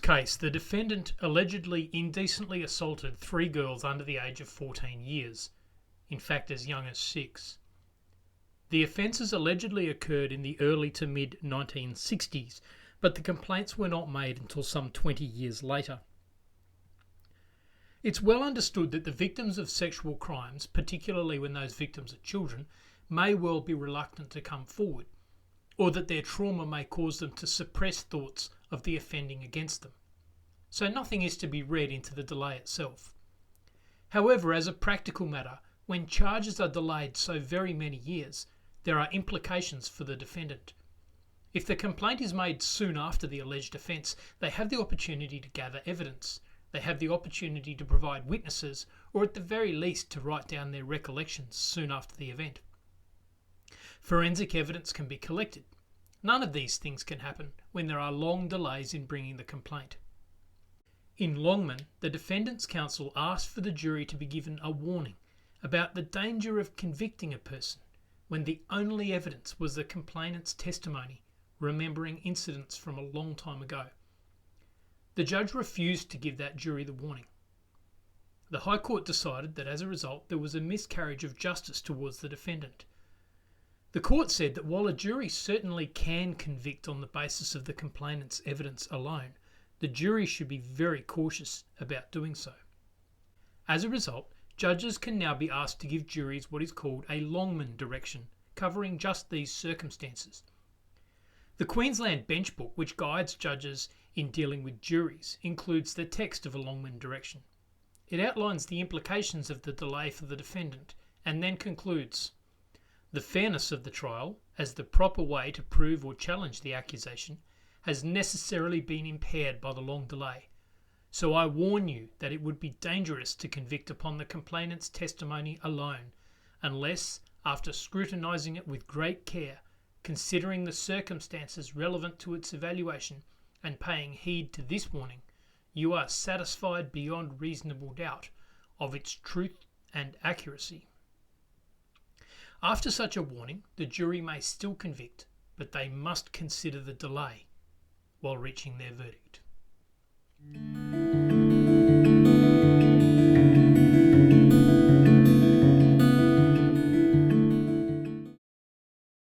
case, the defendant allegedly indecently assaulted 3 girls under the age of 14 years, in fact as young as 6. The offences allegedly occurred in the early to mid-1960s, but the complaints were not made until some 20 years later. It's well understood that the victims of sexual crimes, particularly when those victims are children, may well be reluctant to come forward, or that their trauma may cause them to suppress thoughts of the offending against them. So nothing is to be read into the delay itself. However, as a practical matter, when charges are delayed so very many years, there are implications for the defendant. If the complaint is made soon after the alleged offence, they have the opportunity to gather evidence. They have the opportunity to provide witnesses, or at the very least to write down their recollections soon after the event. Forensic evidence can be collected. None of these things can happen when there are long delays in bringing the complaint. In Longman, the defendant's counsel asked for the jury to be given a warning about the danger of convicting a person when the only evidence was the complainant's testimony, remembering incidents from a long time ago. The judge refused to give that jury the warning. The High Court decided that as a result there was a miscarriage of justice towards the defendant. The court said that while a jury certainly can convict on the basis of the complainant's evidence alone, the jury should be very cautious about doing so. As a result, judges can now be asked to give juries what is called a Longman direction, covering just these circumstances. The Queensland Bench Book, which guides judges in dealing with juries, includes the text of a Longman direction. It outlines the implications of the delay for the defendant and then concludes, "The fairness of the trial, as the proper way to prove or challenge the accusation, has necessarily been impaired by the long delay. So I warn you that it would be dangerous to convict upon the complainant's testimony alone, unless, after scrutinising it with great care, considering the circumstances relevant to its evaluation, and paying heed to this warning, you are satisfied beyond reasonable doubt of its truth and accuracy." After such a warning, the jury may still convict, but they must consider the delay while reaching their verdict.